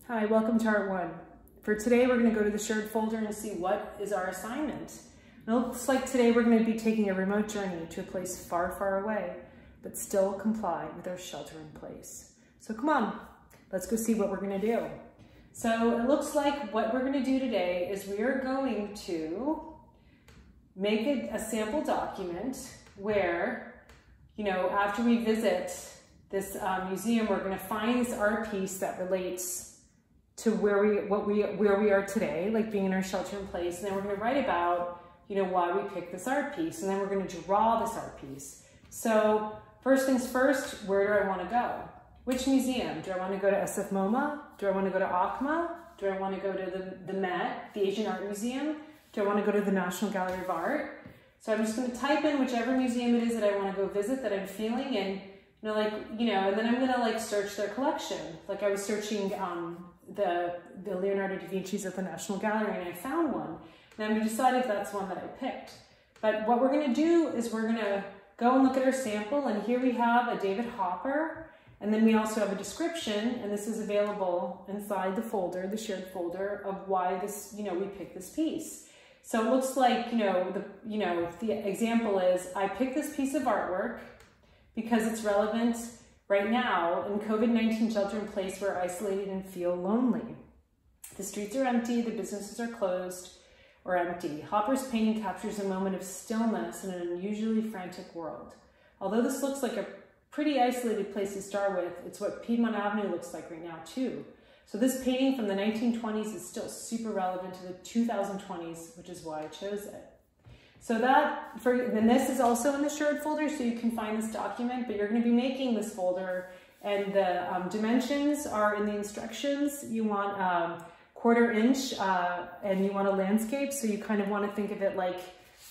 Hi, welcome to Art 1. For today, we're going to go to the shared folder and see what is our assignment. It looks like today we're going to be taking a remote journey to a place far, far away, but still comply with our shelter in place. So come on, let's go see what we're going to do. So it looks like what we're going to do today is we are going to make a sample document where, after we visit this museum, we're going to find this art piece that relates to where we are today, like being in our shelter in place, and then we're going to write about why we picked this art piece, and then we're going to draw this art piece. So first things first, where do I want to go? Which museum? Do I want to go to SF MoMA? Do I want to go to ACMA? Do I want to go to the Met, the Asian Art Museum? Do I want to go to the National Gallery of Art? So I'm just going to type in whichever museum it is that I want to go visit, that I'm feeling, and and then I'm going to search their collection. Like I was searching the Leonardo da Vinci's at the National Gallery, and I found one. And I'm going to decide if that's one that I picked. But what we're going to do is we're going to go and look at our sample, and here we have a David Hopper, and then we also have a description, and this is available inside the folder, the shared folder, of why this, we picked this piece. So it looks like, the example is, I picked this piece of artwork because it's relevant right now in COVID-19 shelter in place, we're isolated and feel lonely. The streets are empty, the businesses are closed or empty. Hopper's painting captures a moment of stillness in an unusually frantic world. Although this looks like a pretty isolated place to start with, it's what Piedmont Avenue looks like right now too. So this painting from the 1920s is still super relevant to the 2020s, which is why I chose it. So then this is also in the shared folder, so you can find this document, but you're going to be making this folder, and the dimensions are in the instructions. You want 1/4 inch, and you want a landscape, so you kind of want to think of it like,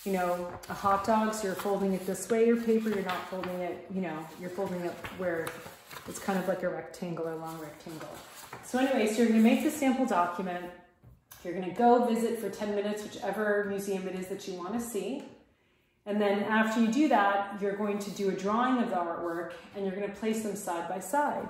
a hot dog, so you're folding it this way, your paper, you're not folding it, you're folding it where it's kind of like a rectangle, a long rectangle. So anyway, so you're going to make the sample document. You're going to go visit for 10 minutes, whichever museum it is that you want to see. And then after you do that, you're going to do a drawing of the artwork, and you're going to place them side by side.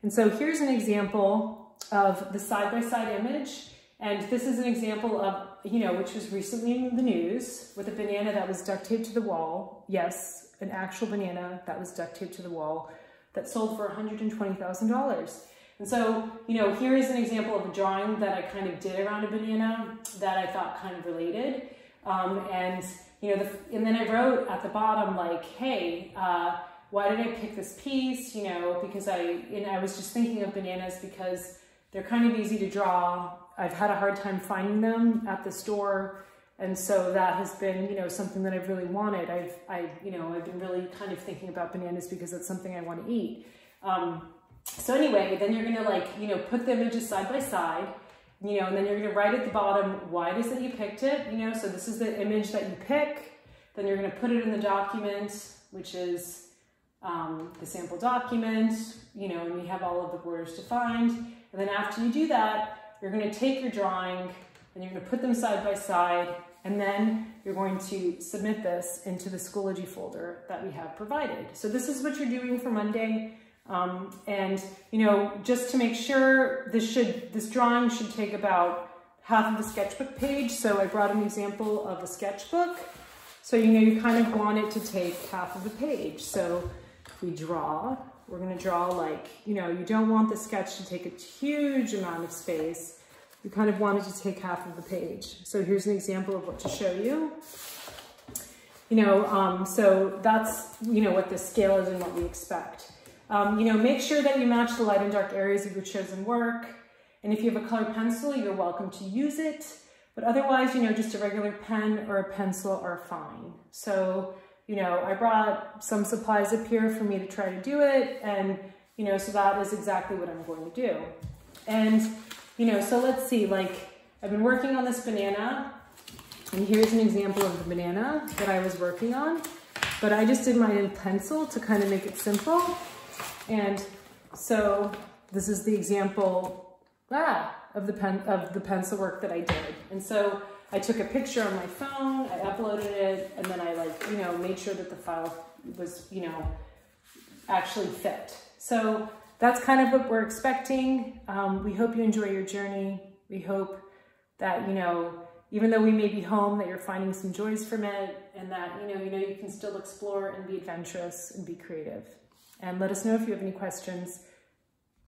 And so here's an example of the side-by-side image. And this is an example of, which was recently in the news, with a banana that was duct taped to the wall. Yes, an actual banana that was duct taped to the wall that sold for $120,000. And so, here is an example of a drawing that I kind of did around a banana that I thought kind of related. And then I wrote at the bottom, like, hey, why did I pick this piece? Because I was just thinking of bananas because they're kind of easy to draw. I've had a hard time finding them at the store. And so that has been, something that I've really wanted. I've been really kind of thinking about bananas because it's something I want to eat. So anyway, then you're going to put the images side by side, and then you're going to write at the bottom why it is that you picked it, so this is the image that you pick. Then you're going to put it in the document, which is the sample document, and we have all of the borders defined. And then after you do that, you're going to take your drawing and you're going to put them side by side, and then you're going to submit this into the Schoology folder that we have provided. So this is what you're doing for Monday. Just to make sure, this drawing should take about half of the sketchbook page. So I brought an example of a sketchbook. So, you kind of want it to take half of the page. So if we draw, we're going to draw you don't want the sketch to take a huge amount of space. You kind of want it to take half of the page. So here's an example of what to show you. So that's, what the scale is and what we expect. Make sure that you match the light and dark areas of your chosen work. And if you have a colored pencil, you're welcome to use it. But otherwise, just a regular pen or a pencil are fine. So, I brought some supplies up here for me to try to do it. And, so that is exactly what I'm going to do. And, so let's see, I've been working on this banana. And here's an example of the banana that I was working on. But I just did mine in pencil to kind of make it simple. And so this is the example of the pencil work that I did. And so I took a picture on my phone, I uploaded it, and then I made sure that the file was, actually fit. So that's kind of what we're expecting. We hope you enjoy your journey. We hope that, you know, even though we may be home, that you're finding some joys from it, and that, you know, you can still explore and be adventurous and be creative. And let us know if you have any questions.